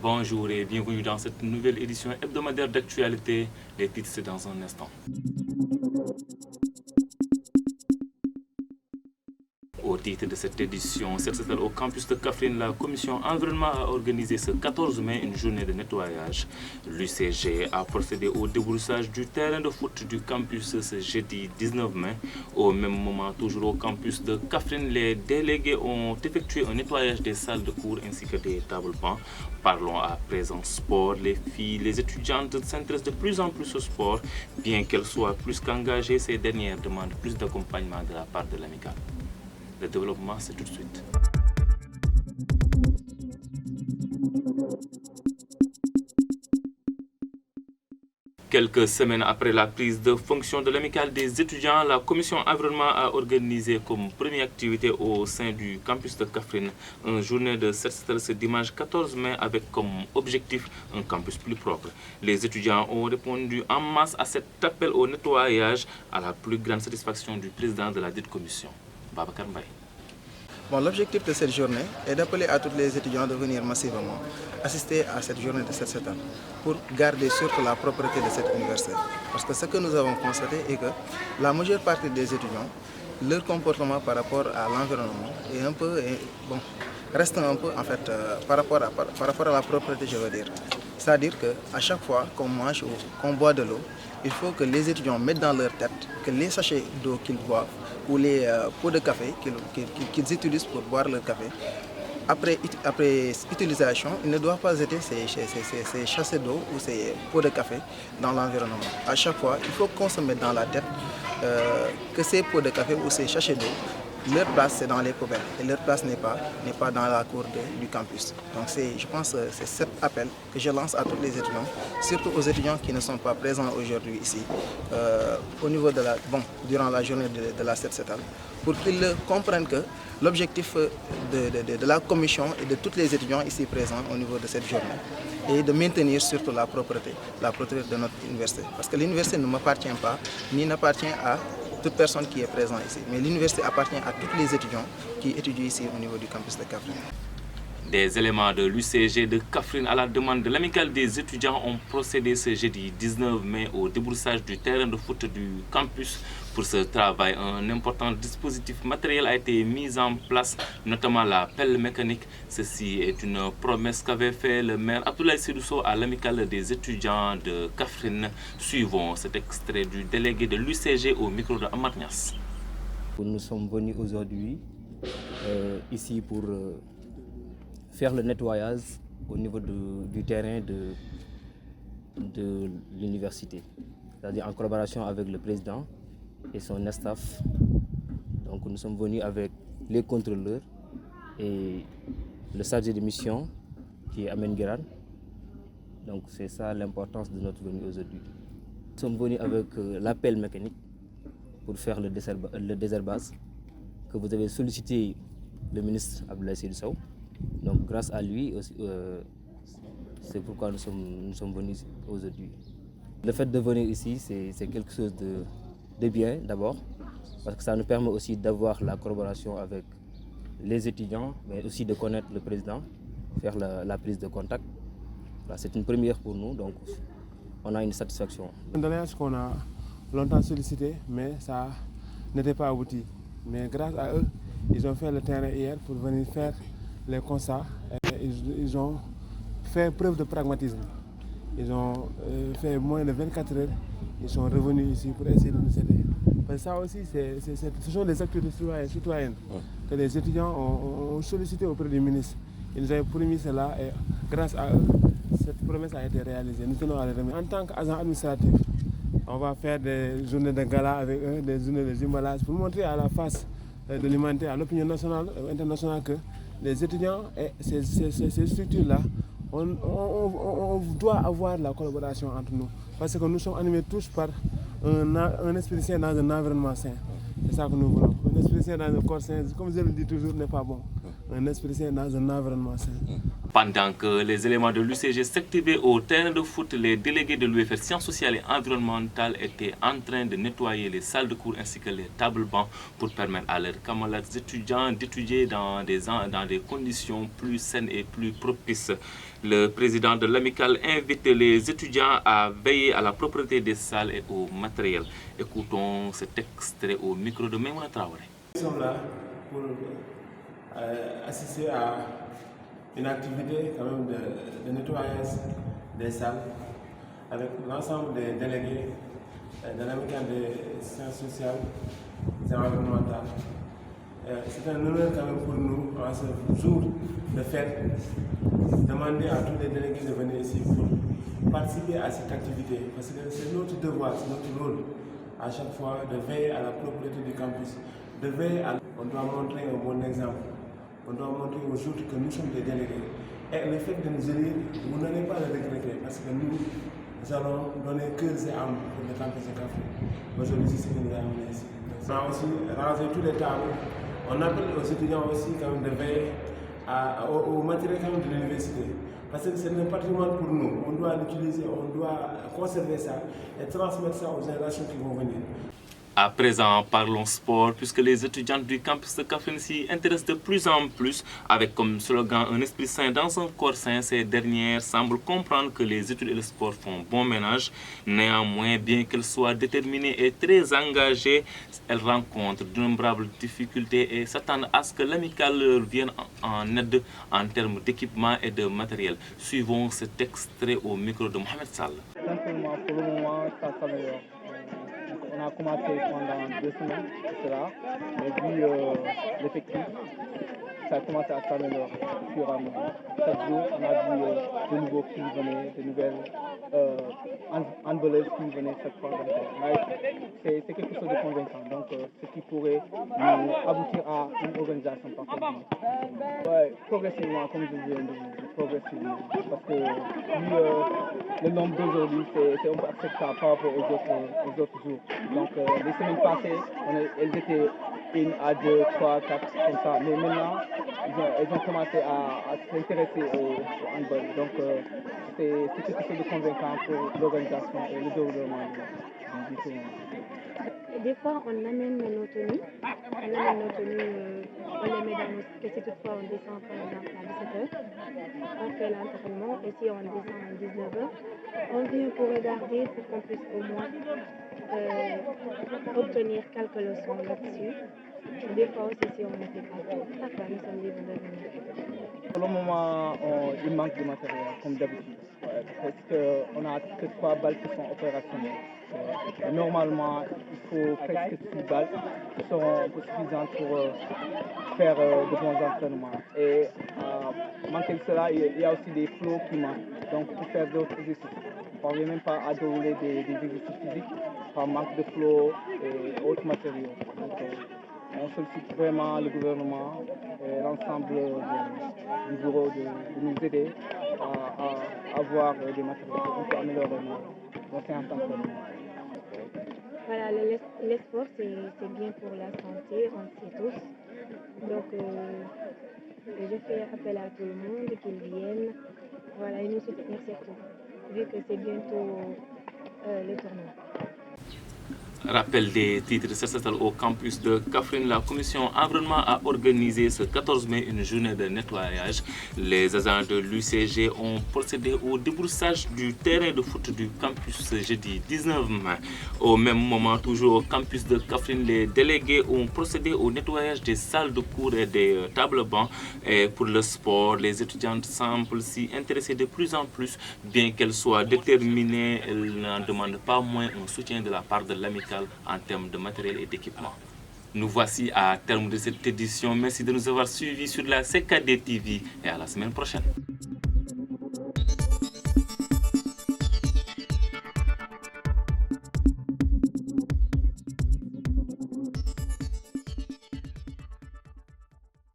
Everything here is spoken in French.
Bonjour et bienvenue dans cette nouvelle édition hebdomadaire d'actualité. Les titres, c'est dans un instant. Au titre de cette édition, au campus de Kaffrine, la commission environnement a organisé ce 14 mai une journée de nettoyage. L'UCG a procédé au débroussage du terrain de foot du campus ce jeudi 19 mai. Au même moment, toujours au campus de Kaffrine, les délégués ont effectué un nettoyage des salles de cours ainsi que des tables-bancs. Parlons à présent sport. Les filles, les étudiantes s'intéressent de plus en plus au sport. Bien qu'elles soient plus qu'engagées, ces dernières demandent plus d'accompagnement de la part de l'amicale. Le développement, c'est tout de suite. Quelques semaines après la prise de fonction de l'amicale des étudiants, la commission environnement a organisé comme première activité au sein du campus de Kaffrine une journée de set-setal ce dimanche 14 mai avec comme objectif un campus plus propre. Les étudiants ont répondu en masse à cet appel au nettoyage à la plus grande satisfaction du président de la dite commission, Babacar Mbaye. Bon, l'objectif de cette journée est d'appeler à tous les étudiants de venir massivement assister à cette journée de set-setal pour garder surtout la propreté de cette université. Parce que ce que nous avons constaté est que la majeure partie des étudiants, leur comportement par rapport à l'environnement est un peu, reste un peu en fait par rapport à la propreté, je veux dire. C'est-à-dire qu'à chaque fois qu'on mange ou qu'on boit de l'eau, il faut que les étudiants mettent dans leur tête que les sachets d'eau qu'ils boivent ou les pots de café qu'ils utilisent pour boire leur café, après utilisation, ils ne doivent pas jeter ces sachets d'eau ou ces pots de café dans l'environnement. À chaque fois, il faut qu'on se mette dans la tête que ces pots de café ou ces sachets d'eau, leur place c'est dans les poubelles et leur place n'est pas dans la cour du campus. Donc je pense que c'est cet appel que je lance à tous les étudiants, surtout aux étudiants qui ne sont pas présents aujourd'hui ici, au niveau de durant la journée de la set-setal, pour qu'ils comprennent que l'objectif de la commission et de tous les étudiants ici présents au niveau de cette journée est de maintenir surtout la propreté de notre université. Parce que l'université ne m'appartient pas, ni n'appartient à toute personne qui est présente ici. Mais l'université appartient à tous les étudiants qui étudient ici au niveau du campus de Kaffrine. Des éléments de l'UCG de Kaffrine à la demande de l'amicale des étudiants ont procédé ce jeudi 19 mai au débroussage du terrain de foot du campus. Pour ce travail, un important dispositif matériel a été mis en place, notamment la pelle mécanique. Ceci est une promesse qu'avait fait le maire Abdoulaye Seydou Sow à l'amicale des étudiants de Kaffrine. Suivons cet extrait du délégué de l'UCG au micro de Amar Niass. Nous sommes venus aujourd'hui ici pour faire le nettoyage au niveau du terrain de l'université, c'est-à-dire en collaboration avec le président et son staff. Donc nous sommes venus avec les contrôleurs et le chargé de mission qui est Amen Guéran. Donc c'est ça l'importance de notre venue aujourd'hui. Nous sommes venus avec la pelle mécanique pour faire le désherbage que vous avez sollicité le ministre Abdoulaye Seydou Sow. Donc grâce à lui, c'est pourquoi nous sommes venus aujourd'hui. Le fait de venir ici, c'est quelque chose de bien d'abord, parce que ça nous permet aussi d'avoir la collaboration avec les étudiants, mais aussi de connaître le président, faire la prise de contact. Voilà, c'est une première pour nous, donc on a une satisfaction. Une doléance qu'on a longtemps sollicité, mais ça n'était pas abouti. Mais grâce à eux, ils ont fait le terrain hier pour venir faire les constats. Et ils ont fait preuve de pragmatisme. Ils ont fait moins de 24 heures. Ils sont revenus ici pour essayer de nous aider. Parce que ça aussi, ce sont des actes citoyennes que les étudiants ont sollicité auprès du ministre. Ils nous avaient promis cela et grâce à eux, cette promesse a été réalisée. Nous tenons à les remercier. En tant qu'agent administratif, on va faire des journées de gala avec eux, des journées de jumelage pour montrer à la face de l'humanité, à l'opinion nationale et internationale que les étudiants et ces structures-là, on doit avoir la collaboration entre nous. Parce que nous sommes animés tous par un esprit sain dans un environnement sain. C'est ça que nous voulons. Un esprit sain dans un corps sain, comme je le dis toujours, n'est pas bon. Un esprit sain dans un environnement sain. Pendant que les éléments de l'UCG s'activaient au terrain de foot, les délégués de l'UFR Sciences sociales et environnementales étaient en train de nettoyer les salles de cours ainsi que les tables bancs pour permettre à leurs camarades étudiants d'étudier dans des conditions plus saines et plus propices. Le président de l'amicale invite les étudiants à veiller à la propreté des salles et au matériel. Écoutons cet extrait au micro de Maimouna Traoré. Nous sommes là pour assister à une activité quand même de nettoyage des salles avec l'ensemble des délégués de l'amicale des sciences sociales et environnementales. C'est un honneur quand même pour nous, en ce jour de fête, demander à tous les délégués de venir ici pour participer à cette activité. Parce que c'est notre devoir, c'est notre rôle à chaque fois de veiller à la propreté du campus. De veiller à... On doit montrer un bon exemple. On doit montrer aux autres que nous sommes des délégués. Et le fait de nous élire, vous n'allez pas le regretter parce que nous allons donner cœur et âme pour le campus de Kaffrine. Aujourd'hui, c'est ce que nous avons amené ici. On a aussi rangé tous les tables. On appelle aux étudiants aussi quand même de veiller au matériel quand même de l'université. Parce que c'est un patrimoine pour nous. On doit l'utiliser, on doit conserver ça et transmettre ça aux générations qui vont venir. À présent, parlons sport, puisque les étudiants du campus de Kaffrine s'y intéressent de plus en plus, avec comme slogan un esprit sain dans un corps sain. Ces dernières semblent comprendre que les études et le sport font bon ménage. Néanmoins, bien qu'elles soient déterminées et très engagées, elles rencontrent d'innombrables difficultés et s'attendent à ce que l'amicale leur vienne en aide en termes d'équipement et de matériel. Suivons cet extrait au micro de Mohamed Sall. Simplement, pour le moment, ça s'améliore. On a commencé pendant 2 semaines, cela, mais vu l'effectif, ça a commencé à s'améliorer au fur et à mesure. Chaque jour, on a vu de nouveaux qui venaient, de nouvelles handballeuses qui venaient chaque fois. C'est quelque chose de convaincant, donc ce qui pourrait nous aboutir à une organisation parfaite. Ouais, progressivement, comme je viens de dire, progressivement, parce que le nombre d'aujourd'hui, c'est un peu acceptable par rapport aux autres jours. Donc les semaines passées, elles étaient 1 à 2, 3, 4, comme ça. Mais maintenant, elles ont commencé à s'intéresser au handball. Donc c'est quelque chose de convaincant pour l'organisation et le développement du tournoi. Des fois, on amène nos tenues. On les met dans nos... Que si toutefois on descend par exemple à 17h, on fait l'entraînement et si on descend à 19h, on vient pour regarder pour qu'on puisse au moins obtenir quelques leçons là-dessus. Des fois aussi, si on ne fait pas tout, nous sommes libres de venir. Pour le moment, il manque de matériel, comme d'habitude, parce qu'on a que 3 balles qui sont opérationnelles. Normalement, il faut presque 6 balles qui seront suffisantes pour faire de bons entraînements. Et manqué de cela, il y a aussi des flots qui manquent, donc pour faire d'autres exercices. On ne parvient même pas à dérouler des exercices physiques par manque de flots et autres matériaux. Donc, on sollicite vraiment le gouvernement et l'ensemble du bureau de nous aider à avoir des matériaux pour améliorer nos séances d'entraînement. Voilà, le sport, c'est bien pour la santé, on le sait tous. Donc, je fais appel à tout le monde qu'ils viennent. Voilà, et nous soutenir surtout, vu que c'est bientôt le tournoi. Rappel des titres, c'est au campus de Kaffrine. La commission environnement a organisé ce 14 mai une journée de nettoyage. Les agents de l'UCG ont procédé au débroussage du terrain de foot du campus ce jeudi 19 mai. Au même moment, toujours au campus de Kaffrine, les délégués ont procédé au nettoyage des salles de cours et des tables bancs. Et pour le sport, les étudiantes semblent s'y intéresser de plus en plus. Bien qu'elles soient déterminées, elles n'en demandent pas moins un soutien de la part de l'amicale en termes de matériel et d'équipement. Nous voici à terme de cette édition. Merci de nous avoir suivis sur la CKD TV et à la semaine prochaine.